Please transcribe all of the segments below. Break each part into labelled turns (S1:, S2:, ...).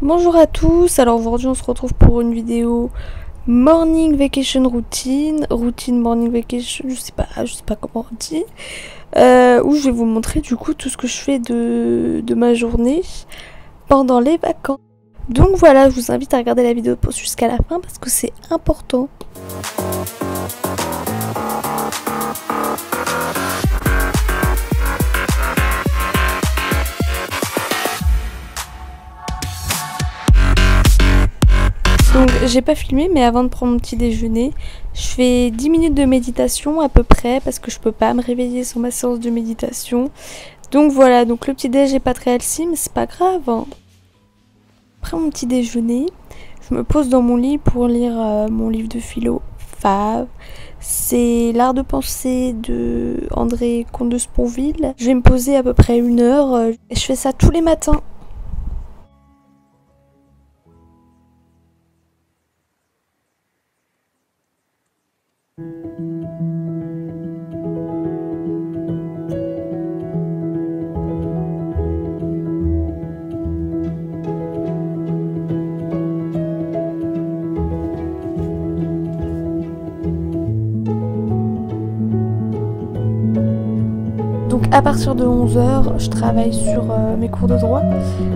S1: Bonjour à tous, alors aujourd'hui on se retrouve pour une vidéo morning vacation routine, morning vacation, je sais pas comment on dit, où je vais vous montrer du coup tout ce que je fais de ma journée pendant les vacances. Donc voilà, je vous invite à regarder la vidéo jusqu'à la fin parce que c'est important. Donc j'ai pas filmé, mais avant de prendre mon petit déjeuner, je fais 10 minutes de méditation à peu près parce que je peux pas me réveiller sans ma séance de méditation. Donc voilà, donc le petit déj est pas très healthy, mais c'est pas grave, hein. Après mon petit déjeuner, je me pose dans mon lit pour lire mon livre de philo fave. C'est L'art de penser de André Comte de Sponville. Je vais me poser à peu près 1 heure et je fais ça tous les matins. Donc à partir de 11 h, je travaille sur mes cours de droit.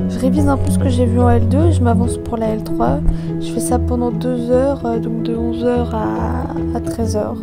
S1: Je révise un peu ce que j'ai vu en L2 et je m'avance pour la L3. Je fais ça pendant 2 heures, donc de 11 h à 13 h.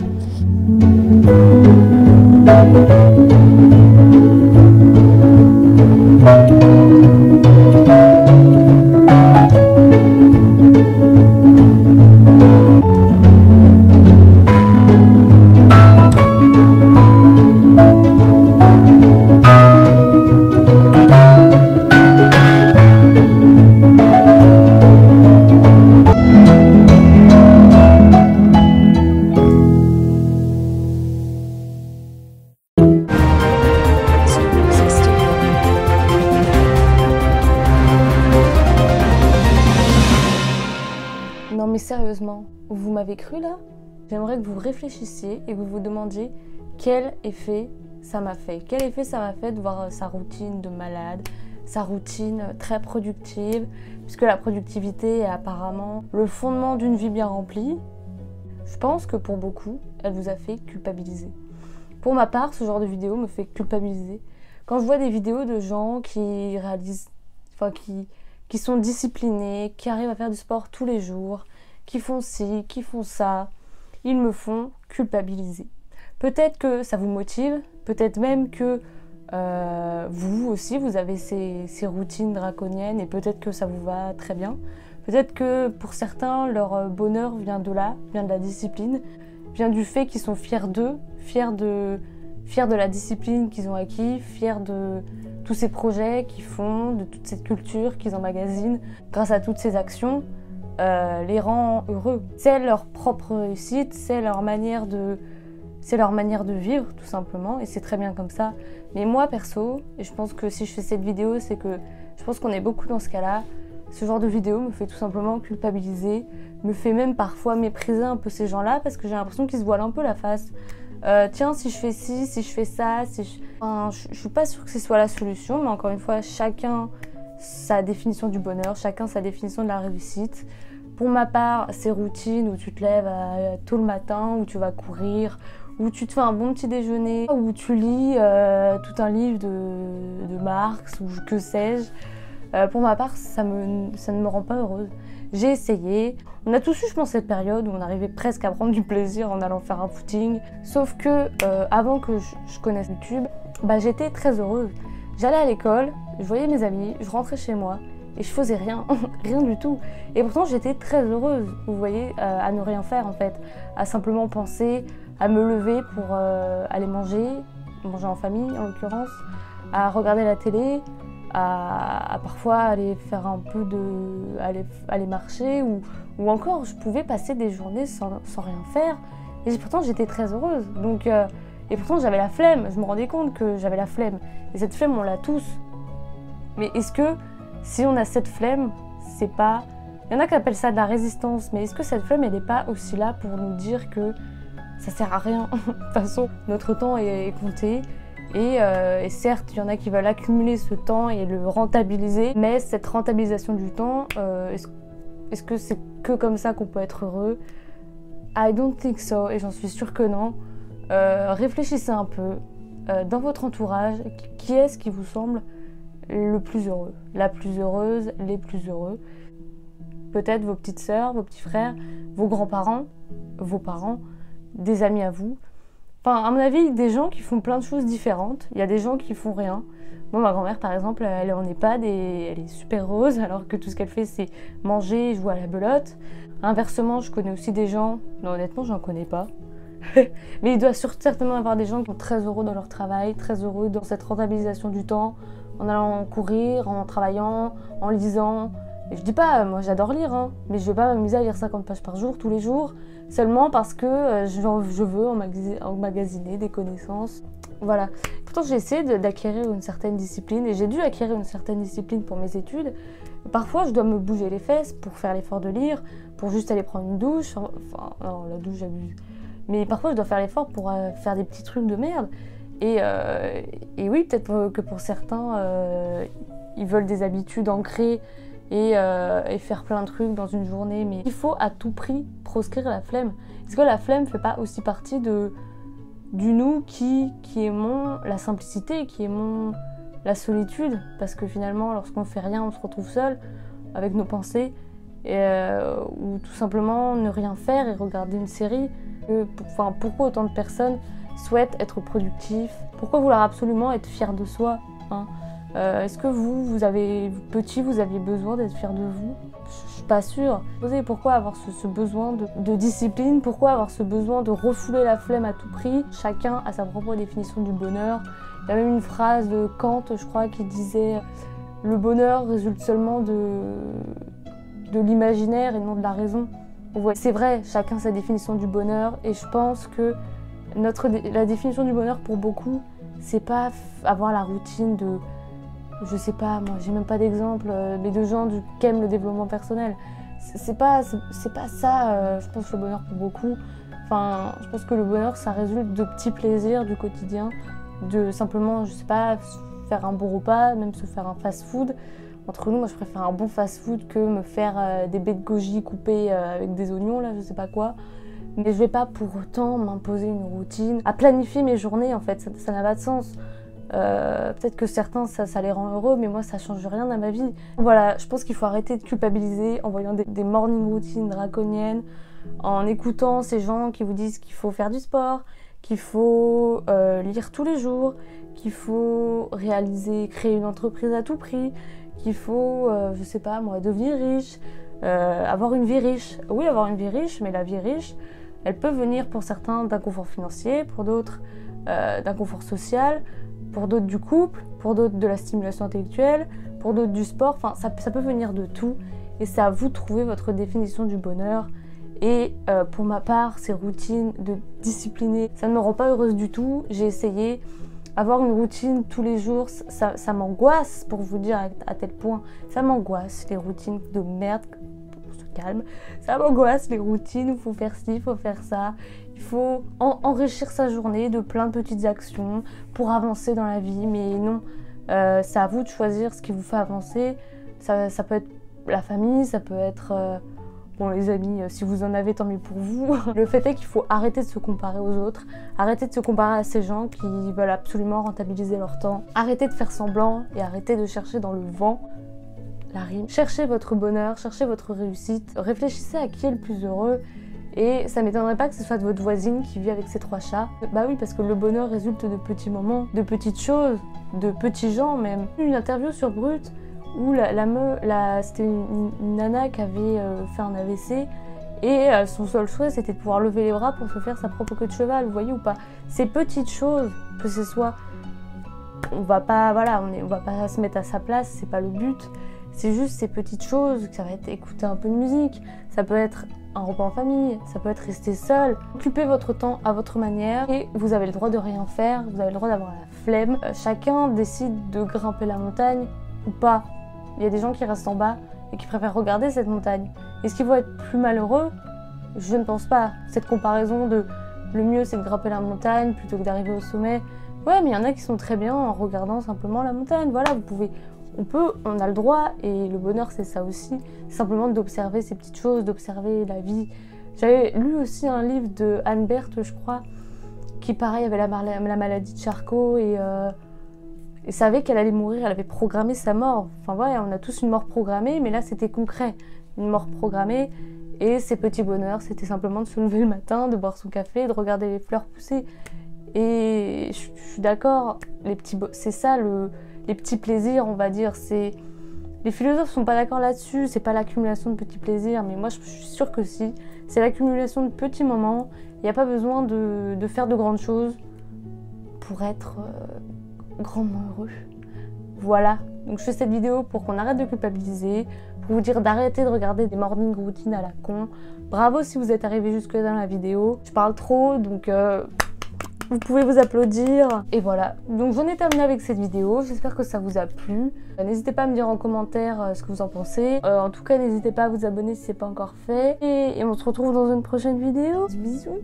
S2: Non mais sérieusement, vous m'avez cru là? J'aimerais que vous réfléchissiez et que vous vous demandiez quel effet ça m'a fait. Quel effet ça m'a fait de voir sa routine de malade, sa routine très productive, puisque la productivité est apparemment le fondement d'une vie bien remplie. Je pense que pour beaucoup, elle vous a fait culpabiliser. Pour ma part, ce genre de vidéo me fait culpabiliser. Quand je vois des vidéos de gens qui réalisent, qui sont disciplinés, qui arrivent à faire du sport tous les jours, qui font ci, qui font ça, ils me font culpabiliser. Peut-être que ça vous motive, peut-être même que vous aussi, vous avez ces routines draconiennes et peut-être que ça vous va très bien. Peut-être que pour certains, leur bonheur vient de là, vient de la discipline, vient du fait qu'ils sont fiers d'eux, fiers de la discipline qu'ils ont acquis, fiers de tous ces projets qu'ils font, de toute cette culture qu'ils emmagasinent. Grâce à toutes ces actions, les rend heureux. C'est leur propre réussite, c'est leur manière de vivre tout simplement et c'est très bien comme ça. Mais moi perso, et je pense que si je fais cette vidéo, c'est que je pense qu'on est beaucoup dans ce cas-là. Ce genre de vidéo me fait tout simplement culpabiliser, me fait même parfois mépriser un peu ces gens-là parce que j'ai l'impression qu'ils se voilent un peu la face. Tiens, si je fais ci, si je fais ça, Enfin, je suis pas sûre que ce soit la solution, mais encore une fois, chacun sa définition du bonheur, chacun sa définition de la réussite. Pour ma part, ces routines où tu te lèves tôt le matin, où tu vas courir, où tu te fais un bon petit déjeuner, où tu lis tout un livre de Marx ou que sais-je, pour ma part, ça ne me rend pas heureuse. J'ai essayé. On a tous eu, je pense, cette période où on arrivait presque à prendre du plaisir en allant faire un footing. Sauf que avant que je connaisse YouTube, j'étais très heureuse. J'allais à l'école, je voyais mes amis, je rentrais chez moi et je faisais rien, rien du tout. Et pourtant, j'étais très heureuse, vous voyez, à ne rien faire en fait, à simplement penser, à me lever pour aller manger en famille en l'occurrence, à regarder la télé, à parfois aller faire un peu aller marcher ou encore je pouvais passer des journées sans rien faire et pourtant j'étais très heureuse. Donc et pourtant j'avais la flemme, je me rendais compte que j'avais la flemme et cette flemme on l'a tous. Mais est-ce que si on a cette flemme, c'est pas, il y en a qui appellent ça de la résistance, mais est-ce que cette flemme elle n'est pas aussi là pour nous dire que ça sert à rien? De toute façon notre temps est compté Et certes, il y en a qui veulent accumuler ce temps et le rentabiliser, mais cette rentabilisation du temps, est-ce que c'est que comme ça qu'on peut être heureux? I don't think so, et j'en suis sûre que non. Réfléchissez un peu dans votre entourage, qui est-ce qui vous semble le plus heureux, la plus heureuse, les plus heureux? Peut-être vos petites sœurs, vos petits frères, vos grands-parents, vos parents, des amis à vous. Enfin, à mon avis, des gens qui font plein de choses différentes. Il y a des gens qui font rien. Moi, ma grand-mère, par exemple, elle est en EHPAD et elle est super heureuse, alors que tout ce qu'elle fait, c'est manger et jouer à la belote. Inversement, je connais aussi des gens... Non, honnêtement, j'en connais pas. Mais il doit certainement y avoir des gens qui sont très heureux dans leur travail, très heureux dans cette rentabilisation du temps, en allant courir, en travaillant, en lisant. Et je dis pas, moi j'adore lire, hein, mais je vais pas m'amuser à lire 50 pages par jour, tous les jours, seulement parce que je veux emmagasiner des connaissances. Voilà. Pourtant j'ai essayé d'acquérir une certaine discipline, et j'ai dû acquérir une certaine discipline pour mes études. Parfois je dois me bouger les fesses pour faire l'effort de lire, pour juste aller prendre une douche, enfin non, la douche j'abuse. Mais parfois je dois faire l'effort pour faire des petits trucs de merde. Et oui, peut-être que pour certains, ils veulent des habitudes ancrées et faire plein de trucs dans une journée. Mais il faut à tout prix proscrire la flemme. Est-ce que la flemme ne fait pas aussi partie du nous qui aimons la simplicité, qui aimons la solitude? Parce que finalement, lorsqu'on ne fait rien, on se retrouve seul avec nos pensées. Ou tout simplement ne rien faire et regarder une série. Pourquoi autant de personnes souhaitent être productifs? Pourquoi vouloir absolument être fier de soi, hein? Est-ce que vous aviez besoin d'être fier de vous? Je suis pas sûre. Pourquoi avoir ce besoin de discipline? Pourquoi avoir ce besoin de refouler la flemme à tout prix? Chacun a sa propre définition du bonheur. Il y a même une phrase de Kant, je crois, qui disait « Le bonheur résulte seulement de l'imaginaire et non de la raison ». C'est vrai, chacun sa définition du bonheur, et je pense que la définition du bonheur pour beaucoup, c'est pas avoir la routine de, je sais pas, moi j'ai même pas d'exemple, mais de gens qui aiment le développement personnel. C'est pas ça, je pense, le bonheur pour beaucoup. Enfin, je pense que le bonheur, ça résulte de petits plaisirs du quotidien, de simplement, je sais pas, faire un bon repas, même se faire un fast-food. Entre nous, moi je préfère un bon fast-food que me faire des baies de goji coupées avec des oignons, là, je sais pas quoi. Mais je vais pas pour autant m'imposer une routine, à planifier mes journées en fait, ça n'a pas de sens. Peut-être que certains ça les rend heureux, mais moi ça change rien à ma vie. Voilà, je pense qu'il faut arrêter de culpabiliser en voyant des morning routines draconiennes, en écoutant ces gens qui vous disent qu'il faut faire du sport, qu'il faut lire tous les jours, qu'il faut créer une entreprise à tout prix, qu'il faut, je sais pas moi, devenir riche, avoir une vie riche. Oui, avoir une vie riche, mais la vie riche, elle peut venir pour certains d'un confort financier, pour d'autres d'un confort social, pour d'autres du couple, pour d'autres de la stimulation intellectuelle, pour d'autres du sport. Enfin, ça peut venir de tout, et c'est à vous de trouver votre définition du bonheur. Et pour ma part, ces routines de discipliner, ça ne me rend pas heureuse du tout. J'ai essayé. Avoir une routine tous les jours, ça m'angoisse, pour vous dire à tel point. Ça m'angoisse, les routines de merde, on se calme. Ça m'angoisse, les routines où il faut faire ci, il faut faire ça. Il faut enrichir sa journée de plein de petites actions pour avancer dans la vie. Mais non, c'est à vous de choisir ce qui vous fait avancer. Ça peut être la famille, ça peut être... Bon, les amis, si vous en avez, tant mieux pour vous. Le fait est qu'il faut arrêter de se comparer aux autres, arrêter de se comparer à ces gens qui veulent absolument rentabiliser leur temps, arrêter de faire semblant et arrêter de chercher dans le vent la rime. Cherchez votre bonheur, cherchez votre réussite, réfléchissez à qui est le plus heureux. Et ça m'étonnerait pas que ce soit de votre voisine qui vit avec ses 3 chats. Bah oui, parce que le bonheur résulte de petits moments, de petites choses, de petits gens même. Une interview sur Brut où c'était une nana qui avait fait un AVC, et son seul souhait c'était de pouvoir lever les bras pour se faire sa propre queue de cheval, vous voyez ou pas? Ces petites choses, que ce soit... On va pas se mettre à sa place, c'est pas le but. C'est juste ces petites choses, ça va être écouter un peu de musique, ça peut être un repas en famille, ça peut être rester seul. Occupez votre temps à votre manière, et vous avez le droit de rien faire, vous avez le droit d'avoir la flemme. Chacun décide de grimper la montagne ou pas. Il y a des gens qui restent en bas et qui préfèrent regarder cette montagne. Est-ce qu'ils vont être plus malheureux? Je ne pense pas. Cette comparaison de le mieux c'est de grimper la montagne plutôt que d'arriver au sommet, Ouais, mais il y en a qui sont très bien en regardant simplement la montagne. Voilà, on a le droit, et le bonheur c'est ça aussi, simplement d'observer ces petites choses, d'observer la vie. J'avais lu aussi un livre de Anne Berthe, je crois, qui pareil avait la maladie de Charcot et savait qu'elle allait mourir, elle avait programmé sa mort. Enfin ouais, on a tous une mort programmée, mais là c'était concret, une mort programmée. Et ses petits bonheurs, c'était simplement de se lever le matin, de boire son café, de regarder les fleurs pousser. Et je suis d'accord, c'est ça les petits plaisirs, on va dire. Les philosophes sont pas d'accord là-dessus, c'est pas l'accumulation de petits plaisirs, mais moi je suis sûre que si. C'est l'accumulation de petits moments. Il n'y a pas besoin de faire de grandes choses pour être grandement heureux. Voilà, donc je fais cette vidéo pour qu'on arrête de culpabiliser, pour vous dire d'arrêter de regarder des morning routines à la con. Bravo si vous êtes arrivé jusque là dans la vidéo. Je parle trop, donc vous pouvez vous applaudir. Et voilà, donc j'en ai terminé avec cette vidéo. J'espère que ça vous a plu. N'hésitez pas à me dire en commentaire ce que vous en pensez. En tout cas, n'hésitez pas à vous abonner si ce n'est pas encore fait. Et on se retrouve dans une prochaine vidéo. Bisous.